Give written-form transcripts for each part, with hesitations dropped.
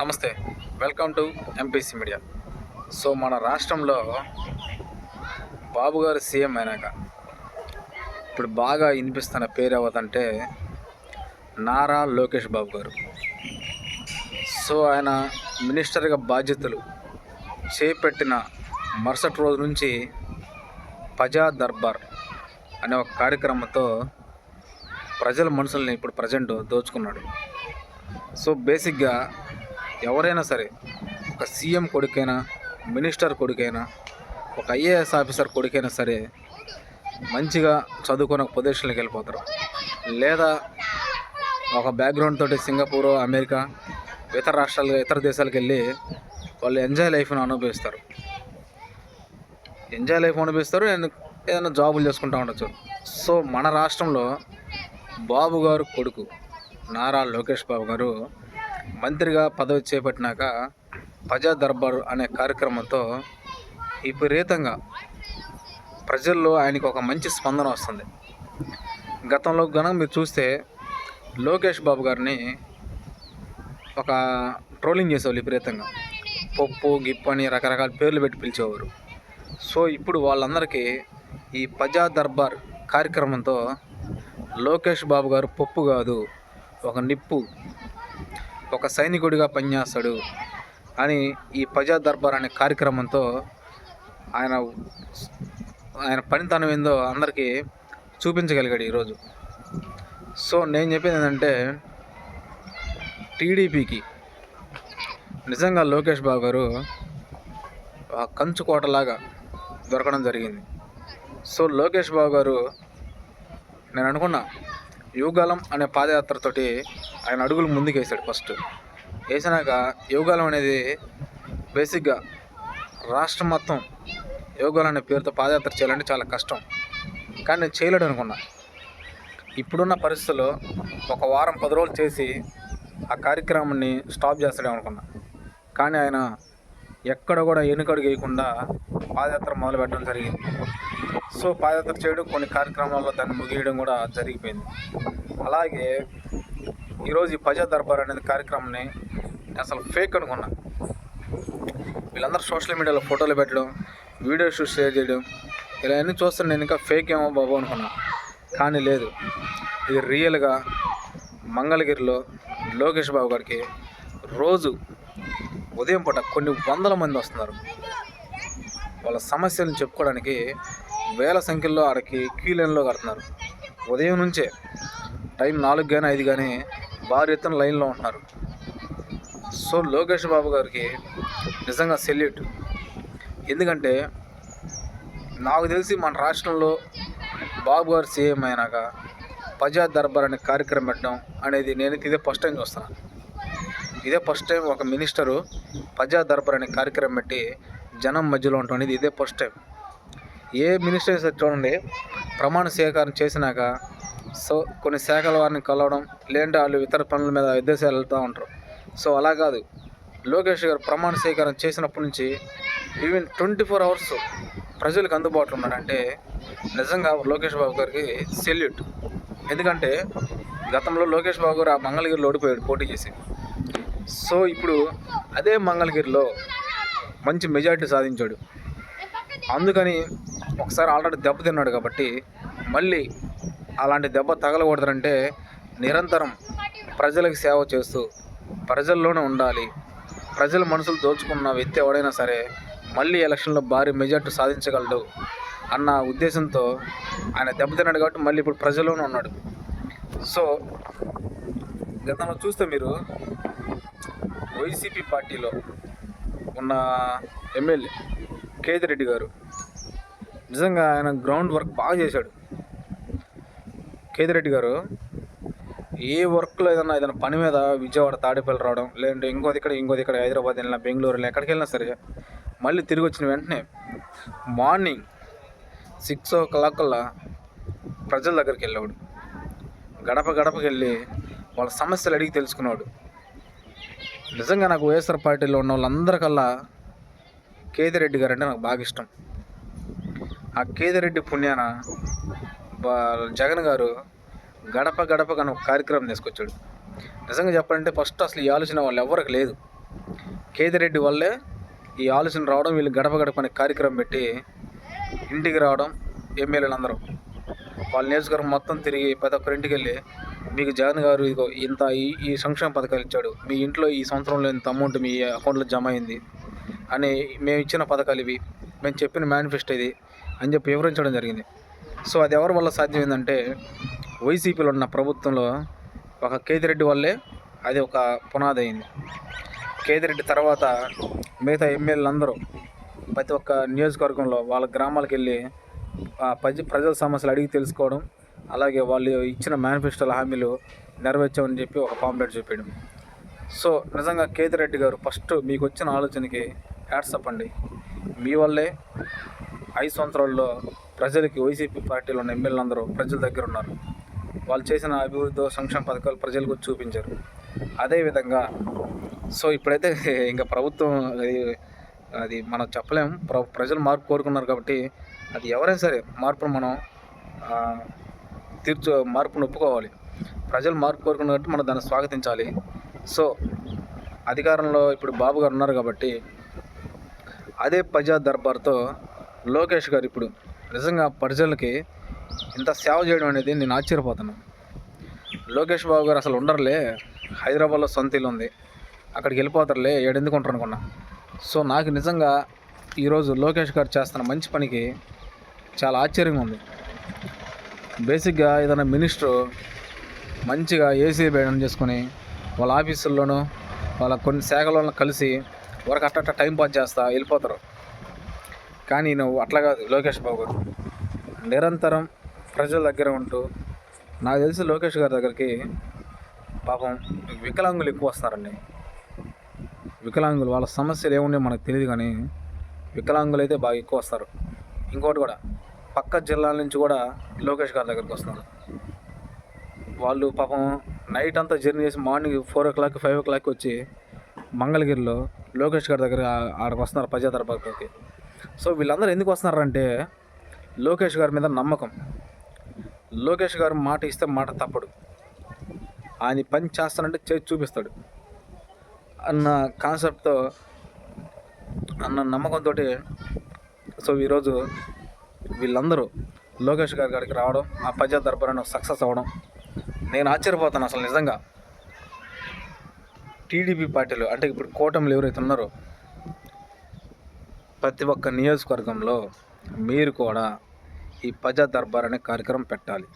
నమస్తే, welcome to MPC media. So మన రాష్ట్రంలో బాబు గారు సీఎం అయినాక ఇప్పుడు బాగా వినిపిస్తున్న పేరు ఎవరంటే నారా లోకేష్ బాబు గారు. సో ఆయన మినిస్టర్గా బాధ్యతలు చేపట్టిన మరుసటి రోజు నుంచి ప్రజా దర్బార్ అనే ఒక కార్యక్రమంతో ప్రజల మనసుల్ని ఇప్పుడు ప్రజెంట్ దోచుకున్నాడు. సో బేసిక్గా ఎవరైనా సరే, ఒక సీఎం కొడుకైనా, మినిస్టర్ కొడుకైనా, ఒక ఐఏఎస్ ఆఫీసర్ కొడుకైనా సరే మంచిగా చదువుకొని ఒక పొజిషన్లోకి వెళ్ళిపోతారు. లేదా ఒక బ్యాక్గ్రౌండ్ తోటి సింగపూర్, అమెరికా, ఇతర దేశాలకు వెళ్ళి వాళ్ళు ఎంజాయ్ లైఫ్ను అనుభవిస్తారు. ఏదైనా జాబులు చేసుకుంటూ ఉండొచ్చు. సో మన రాష్ట్రంలో బాబు గారు కొడుకు నారా లోకేష్ బాబు గారు మంత్రిగా పదవి చేపట్టినాక ప్రజా దర్బార్ అనే కార్యక్రమంతో విపరీతంగా ప్రజల్లో ఆయనకు ఒక మంచి స్పందన వస్తుంది. గతంలో కనుక మీరు చూస్తే లోకేష్ బాబు గారిని ఒక ట్రోలింగ్ చేసేవాళ్ళు విపరీతంగా, పప్పు గిప్పు అని రకరకాల పేర్లు పెట్టి పిలిచేవారు. సో ఇప్పుడు వాళ్ళందరికీ ఈ ప్రజా దర్బార్ కార్యక్రమంతో లోకేష్ బాబు గారు పప్పు కాదు, ఒక నిప్పు, ఒక సైనికుడిగా పనిచేస్తాడు అని ఈ ప్రజా దర్బార్ అనే కార్యక్రమంతో ఆయన పనితనం ఏందో అందరికీ చూపించగలిగాడు ఈరోజు. సో నేను చెప్పేది ఏంటంటే, టీడీపీకి నిజంగా లోకేష్ బాబు గారు కంచుకోటలాగా దొరకడం జరిగింది. సో లోకేష్ బాబు గారు, నేను అనుకున్నా, యువగాలం అనే పాదయాత్రతోటి ఆయన అడుగులు ముందుకు వేసాడు. ఫస్ట్ వేసినాక యువగాలం అనేది బేసిక్గా రాష్ట్రం మొత్తం యువగాలం అనే పేరుతో పాదయాత్ర చేయాలంటే చాలా కష్టం, కానీ నేను చేయలేడు అనుకున్నా. ఇప్పుడున్న పరిస్థితుల్లో ఒక వారం 10 రోజులు చేసి ఆ కార్యక్రమాన్ని స్టాప్ చేస్తాడే అనుకున్నా. కానీ ఆయన ఎక్కడ కూడా వెనుకడుగు వేయకుండా పాదయాత్ర మొదలుపెట్టడం జరిగింది. సో పాదయాత్ర చేయడం, కొన్ని కార్యక్రమాల్లో దాన్ని ముగియడం కూడా జరిగిపోయింది. అలాగే ఈరోజు ఈ ప్రజా దర్బార్ అనేది కార్యక్రమాన్ని అసలు ఫేక్ అనుకున్నా. వీళ్ళందరూ సోషల్ మీడియాలో ఫోటోలు పెట్టడం, వీడియో షూట్ షేర్ చేయడం, ఇలా అన్నీ చూస్తాను నేను ఇంకా ఫేక్ ఏమో బాబు అనుకున్నా. కానీ లేదు, ఇది రియల్గా మంగళగిరిలో లోకేష్ బాబు గారికి రోజు ఉదయం పూట కొన్ని వందల మంది వస్తున్నారు. వాళ్ళ సమస్యలను చెప్పుకోవడానికి వేల సంఖ్యలో ఆడికి క్యూ లైన్లో కడుతున్నారు. ఉదయం నుంచే టైం 4 కానీ 5 కానీ భారీ ఎత్తున లైన్లో ఉంటున్నారు. సో లోకేష్ బాబు గారికి నిజంగా సెల్యూట్. ఎందుకంటే నాకు తెలిసి మన రాష్ట్రంలో బాబు గారు సీఎం అయినాక ప్రజా దర్బార్ అనే కార్యక్రమం పెట్టడం అనేది నేను ఇదే ఫస్ట్ టైం చూస్తున్నాను. ఇదే ఫస్ట్ టైం ఒక మినిస్టరు ప్రజా దర్బార్ అనే కార్యక్రమం పెట్టి జనం మధ్యలో ఉండటం అనేది ఇదే ఫస్ట్ టైం. ఏ మినిస్టర్స్ చూడండి, ప్రమాణ స్వీకారం చేసినాక సో కొన్ని శాఖల వారిని కలవడం, లేదంటే వాళ్ళు ఇతర పనుల మీద విదేశాలు వెళ్తూ ఉంటారు. సో అలా కాదు, లోకేష్ గారు ప్రమాణ స్వీకారం చేసినప్పటి నుంచి ఈవెన్ 24 అవర్స్ ప్రజలకు అందుబాటులో ఉన్నాడంటే నిజంగా లోకేష్ బాబు గారికి సెల్యూట్. ఎందుకంటే గతంలో లోకేష్ బాబు గారు ఆ మంగళగిరిలో ఓడిపోయాడు పోటీ చేసి. సో ఇప్పుడు అదే మంగళగిరిలో మంచి మెజారిటీ సాధించాడు. అందుకని ఒకసారి ఆల్రెడీ దెబ్బతిన్నాడు కాబట్టి మళ్ళీ అలాంటి దెబ్బ తగలకూడదంటే నిరంతరం ప్రజలకు సేవ చేస్తూ ప్రజల్లోనే ఉండాలి. ప్రజల మనసులు దోచుకున్న వ్యక్తి ఎవడైనా సరే మళ్ళీ ఎలక్షన్లో భారీ మెజారిటీ సాధించగలడు అన్న ఉద్దేశంతో ఆయన దెబ్బతిన్నాడు కాబట్టి మళ్ళీ ఇప్పుడు ప్రజల్లోనే ఉన్నాడు. సో గతంలో చూస్తే మీరు వైసీపీ పార్టీలో ఉన్న ఎమ్మెల్యే కేతిరెడ్డి గారు నిజంగా ఆయన గ్రౌండ్ వర్క్ బాగా చేశాడు. కేతిరెడ్డి గారు ఏ వర్క్లో ఏదైనా పని మీద విజయవాడ తాడేపల్లి రావడం, లేదంటే ఇంకోది ఇక్కడ హైదరాబాద్ వెళ్ళినా, బెంగళూరు వెళ్ళినా, ఎక్కడికి వెళ్ళినా సరే మళ్ళీ తిరిగి వచ్చిన వెంటనే మార్నింగ్ 6 o'clock ప్రజల దగ్గరికి వెళ్ళేవాడు. గడపకి వెళ్ళి వాళ్ళ సమస్యలు అడిగి తెలుసుకున్నాడు. నిజంగా నాకు వైఎస్ఆర్ పార్టీలో ఉన్న వాళ్ళందరికల్లా కేతిరెడ్డి గారు అంటే నాకు బాగా ఇష్టం. ఆ కేతిరెడ్డి పుణ్యాన జగన్ గారు గడప గడప అని ఒక కార్యక్రమం తీసుకొచ్చాడు. నిజంగా చెప్పాలంటే ఫస్ట్ అసలు ఈ ఆలోచన వాళ్ళు ఎవరికి లేదు. కేతిరెడ్డి వల్లే ఈ ఆలోచన రావడం, వీళ్ళు గడప గడప అనే కార్యక్రమం పెట్టి ఇంటికి రావడం, ఎమ్మెల్యేలు అందరూ వాళ్ళ నియోజకవర్గం మొత్తం తిరిగి ప్రతి ఒక్కరి ఇంటికి వెళ్ళి మీకు జగన్ గారు ఇదిగో ఇంత ఈ సంక్షేమ పథకాలు ఇచ్చాడు, మీ ఇంట్లో ఈ సంవత్సరంలో ఇంత అమౌంట్ మీ అకౌంట్లో జమ అయింది అని, మేము ఇచ్చిన పథకాలు ఇవి, మేము చెప్పిన మేనిఫెస్టో ఇది అని చెప్పి వివరించడం జరిగింది. సో అది ఎవరి వల్ల సాధ్యమైందంటే వైసీపీలో ఉన్న ప్రభుత్వంలో ఒక కేతిరెడ్డి వల్లే అది ఒక పునాది అయింది. కేతిరెడ్డి తర్వాత మిగతా ఎమ్మెల్యేలు అందరూ ప్రతి ఒక్క నియోజకవర్గంలో వాళ్ళ గ్రామాలకు వెళ్ళి ప్రజల సమస్యలు అడిగి తెలుసుకోవడం, అలాగే వాళ్ళు ఇచ్చిన మేనిఫెస్టోల హామీలు నెరవేర్చామని చెప్పి ఒక పాంప్లెట్ చూపించడం. సో నిజంగా కేతిరెడ్డి గారు ఫస్ట్ మీకు వచ్చిన ఆలోచనకి హ్యాట్సప్ అండి. మీ వల్లే 5 సంవత్సరాల్లో ప్రజలకి వైసీపీ పార్టీలో ఉన్న ఎమ్మెల్యేలు అందరూ ప్రజల దగ్గర ఉన్నారు. వాళ్ళు చేసిన అభివృద్ధి సంక్షేమ పథకాలు ప్రజలకు చూపించారు. అదేవిధంగా సో ఇప్పుడైతే ఇంకా ప్రభుత్వం అది మనం చెప్పలేం, ప్రజలు మార్పు కోరుకున్నారు కాబట్టి అది ఎవరైనా సరే మార్పును మనం మార్పును ఒప్పుకోవాలి. ప్రజలు మార్పు కోరుకున్నారు కాబట్టి మనం దాన్ని స్వాగతించాలి. సో అధికారంలో ఇప్పుడు బాబు గారు ఉన్నారు కాబట్టి అదే ప్రజా దర్బార్తో లోకేష్ గారు ఇప్పుడు నిజంగా ప్రజలకి ఇంత సేవ చేయడం అనేది నేను ఆశ్చర్యపోతున్నాను. లోకేష్ బాబు గారు అసలు ఉండరులే, హైదరాబాద్లో సొంత ఇల్లు ఉంది, అక్కడికి వెళ్ళిపోతారులే, ఏడెందుకు ఉంటారు అనుకున్నా. సో నాకు నిజంగా ఈరోజు లోకేష్ గారు చేస్తున్న మంచి పనికి చాలా ఆశ్చర్యంగా ఉంది. బేసిక్గా ఏదైనా మినిస్టరు మంచిగా ఏసీ బేడం చేసుకొని వాళ్ళ ఆఫీసుల్లోనూ వాళ్ళ కొన్ని శాఖలను కలిసి వరకు అట్ట టైం పాస్ చేస్తా వెళ్ళిపోతారు. కానీ నువ్వు అట్లా కాదు లోకేష్ బాబు గారు, నిరంతరం ప్రజల దగ్గర ఉంటూ, నాకు తెలిసి లోకేష్ గారి దగ్గరికి పాపం వికలాంగులు ఎక్కువ వస్తున్నారండి. వికలాంగులు వాళ్ళ సమస్యలు ఏమున్నాయో మనకు తెలియదు, కానీ వికలాంగులు అయితే బాగా ఎక్కువ వస్తారు. ఇంకోటి కూడా పక్క జిల్లాల నుంచి కూడా లోకేష్ గారి దగ్గరికి వస్తున్నారు. వాళ్ళు పాపం నైట్ అంతా జర్నీ చేసి మార్నింగ్ 4 o'clock 5 o'clock వచ్చి మంగళగిరిలో లోకేష్ గారి దగ్గర ఆడకు వస్తున్నారు ప్రజా దర్బార్కి. సో వీళ్ళందరూ ఎందుకు వస్తున్నారంటే లోకేష్ గారి మీద నమ్మకం. లోకేష్ గారు మాట ఇస్తే మాట తప్పడు, ఆయన పని చేస్తానంటే చేసి చూపిస్తాడు అన్న కాన్సెప్ట్తో, అన్న నమ్మకంతో సో ఈరోజు వీళ్ళందరూ లోకేష్ గారి గారికి రావడం, ఆ ప్రజా దర్బార్ సక్సెస్ అవ్వడం నేను ఆశ్చర్యపోతాను అసలు నిజంగా. టీడీపీ పార్టీలు అంటే ఇప్పుడు కూటమిలు ఎవరైతే ఉన్నారో ప్రతి ఒక్క నియోజకవర్గంలో మీరు కూడా ఈ ప్రజా దర్బార్ అనే కార్యక్రమం పెట్టాలి.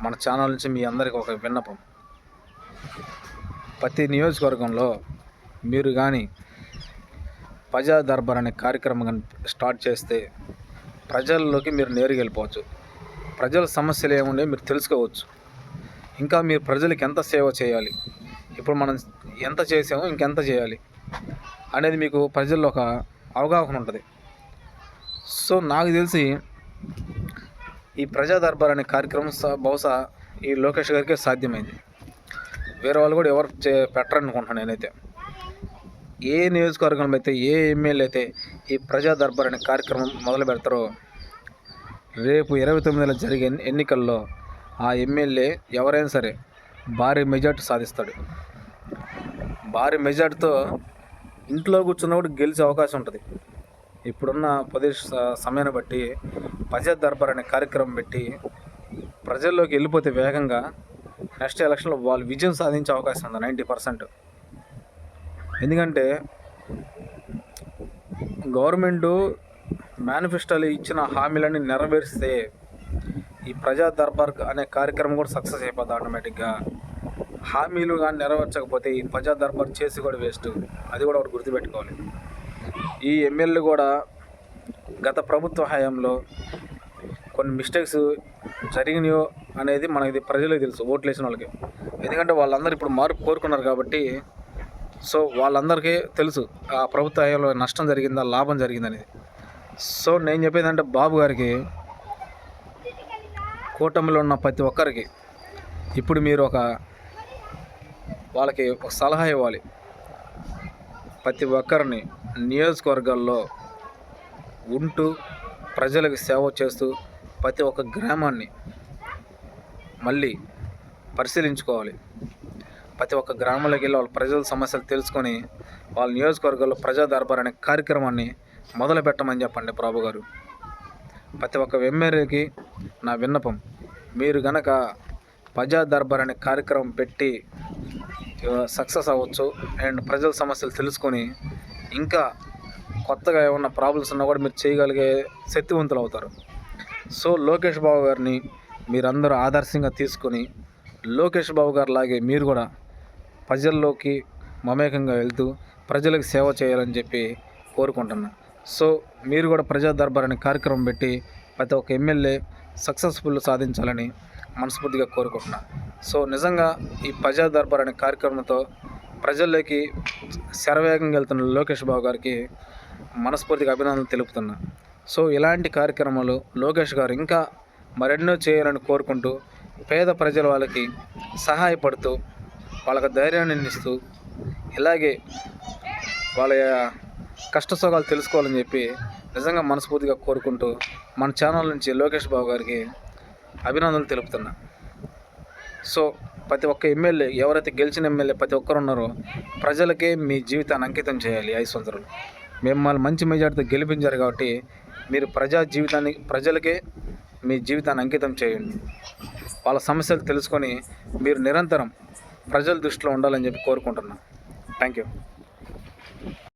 మన ఛానల్ నుంచి మీ అందరికీ ఒక విన్నపం, ప్రతి నియోజకవర్గంలో మీరు కానీ ప్రజా దర్బార్ అనే కార్యక్రమం కానీ స్టార్ట్ చేస్తే ప్రజల్లోకి మీరు నేరుగా వెళ్ళిపోవచ్చు. ప్రజల సమస్యలు ఏముండే మీరు తెలుసుకోవచ్చు. ఇంకా మీరు ప్రజలకు ఎంత సేవ చేయాలి, ఇప్పుడు మనం ఎంత చేసామో ఇంకెంత చేయాలి అనేది మీకు ప్రజల్లో ఒక అవగాహన ఉంటుంది. సో నాకు తెలిసి ఈ ప్రజా దర్బార్ అనే కార్యక్రమం బహుశా ఈ లోకేష్ గారికే సాధ్యమైంది. వేరే వాళ్ళు కూడా ఎవరు పెట్టరనుకుంటున్నాను నేనైతే. ఏ నియోజకవర్గంలో అయితే ఏ ఎమ్మెల్యే అయితే ఈ ప్రజా దర్బార్ అనే కార్యక్రమం మొదలు పెడతారో రేపు 29న జరిగే ఎన్నికల్లో ఆ ఎమ్మెల్యే ఎవరైనా సరే భారీ మెజార్టీ సాధిస్తాడు. భారీ మెజార్టీతో ఇంట్లో కూర్చున్నప్పుడు గెలిచే అవకాశం ఉంటుంది. ఇప్పుడున్న సమయాన్ని బట్టి ప్రజా దర్బార్ అనే కార్యక్రమం పెట్టి ప్రజల్లోకి వెళ్ళిపోతే వేగంగా నెక్స్ట్ ఎలక్షన్లో వాళ్ళు విజయం సాధించే అవకాశం ఉంది 90%. ఎందుకంటే గవర్నమెంటు మేనిఫెస్టోలో ఇచ్చిన హామీలన్నీ నెరవేరిస్తే ఈ ప్రజా దర్బార్ అనే కార్యక్రమం కూడా సక్సెస్ అయిపోతుంది ఆటోమేటిక్గా. హామీలు కానీ నెరవేర్చకపోతే ఈ ప్రజా దర్బార్ చేసి కూడా వేస్ట్, అది కూడా ఒకటి గుర్తుపెట్టుకోవాలి. ఈ ఎమ్మెల్యేలు కూడా గత ప్రభుత్వ హయాంలో కొన్ని మిస్టేక్స్ జరిగినాయో అనేది మనకి ప్రజలకు తెలుసు, ఓట్లు వేసిన వాళ్ళకి. ఎందుకంటే వాళ్ళందరూ ఇప్పుడు మార్పు కోరుకున్నారు కాబట్టి సో వాళ్ళందరికీ తెలుసు ఆ ప్రభుత్వ హయాంలో నష్టం జరిగిందా లాభం జరిగిందనేది. సో నేను చెప్పేది అంటే బాబు గారికి, కూటమిలో ఉన్న ప్రతి ఒక్కరికి ఇప్పుడు మీరు వాళ్ళకి ఒక సలహా ఇవ్వాలి. ప్రతి ఒక్కరిని నియోజకవర్గాల్లో ఉంటూ ప్రజలకు సేవ చేస్తూ ప్రతి ఒక్క గ్రామాన్ని మళ్ళీ పరిశీలించుకోవాలి. ప్రతి ప్రతి ఒక్క గ్రామంలోకి వెళ్ళి వాళ్ళ ప్రజల సమస్యలు తెలుసుకొని వాళ్ళ నియోజకవర్గాల్లో ప్రజా దర్బార్ అనే కార్యక్రమాన్ని మొదలు పెట్టమని చెప్పండి ప్రభు గారు. ప్రతి ఒక్క ఎమ్మెల్యేకి నా విన్నపం, మీరు గనక ప్రజా దర్బార్ అనే కార్యక్రమం పెట్టి సక్సెస్ అవ్వచ్చు అండ్ ప్రజల సమస్యలు తెలుసుకొని ఇంకా కొత్తగా ఏమన్నా ప్రాబ్లమ్స్ ఉన్నా కూడా మీరు చేయగలిగే శక్తివంతులు అవుతారు. సో లోకేష్ బాబు గారిని మీరందరూ ఆదర్శంగా తీసుకొని లోకేష్ బాబు గారు లాగే మీరు కూడా ప్రజల్లోకి మమేకంగా వెళ్తూ ప్రజలకు సేవ చేయాలని చెప్పి కోరుకుంటున్నా. సో మీరు కూడా ప్రజా దర్బార్ అనే కార్యక్రమం పెట్టి ప్రతి ఒక్క ఎమ్మెల్యే సక్సెస్ఫుల్ సాధించాలని మనస్ఫూర్తిగా కోరుకుంటున్నా. సో నిజంగా ఈ ప్రజా దర్బార్ అనే కార్యక్రమంతో ప్రజల్లోకి శరవేగంగా వెళ్తున్న లోకేష్ బాబు గారికి మనస్ఫూర్తిగా అభినందనలు తెలుపుతున్నా. సో ఇలాంటి కార్యక్రమాలు లోకేష్ గారు ఇంకా మరెన్నో చేయాలని కోరుకుంటూ పేద ప్రజల వాళ్ళకి సహాయపడుతూ వాళ్ళకి ధైర్యాన్ని ఇస్తూ ఇలాగే వాళ్ళ కష్టసుఖాలు తెలుసుకోవాలని చెప్పి నిజంగా మనస్ఫూర్తిగా కోరుకుంటూ మన ఛానల్ నుంచి లోకేష్ బాబు గారికి అభినందనలు తెలుపుతున్నా. సో ప్రతి ఒక్క ఎమ్మెల్యే, ఎవరైతే గెలిచిన ఎమ్మెల్యే ప్రతి ఒక్కరు ఉన్నారో ప్రజలకే మీ జీవితాన్ని అంకితం చేయాలి. 5 సంవత్సరాలు మిమ్మల్ని మంచి మెజార్టీతో గెలిపించారు కాబట్టి మీరు ప్రజలకే మీ జీవితాన్ని అంకితం చేయండి. వాళ్ళ సమస్యలు తెలుసుకొని మీరు నిరంతరం ప్రజల దృష్టిలో ఉండాలని చెప్పి కోరుకుంటున్నాను. Thank you.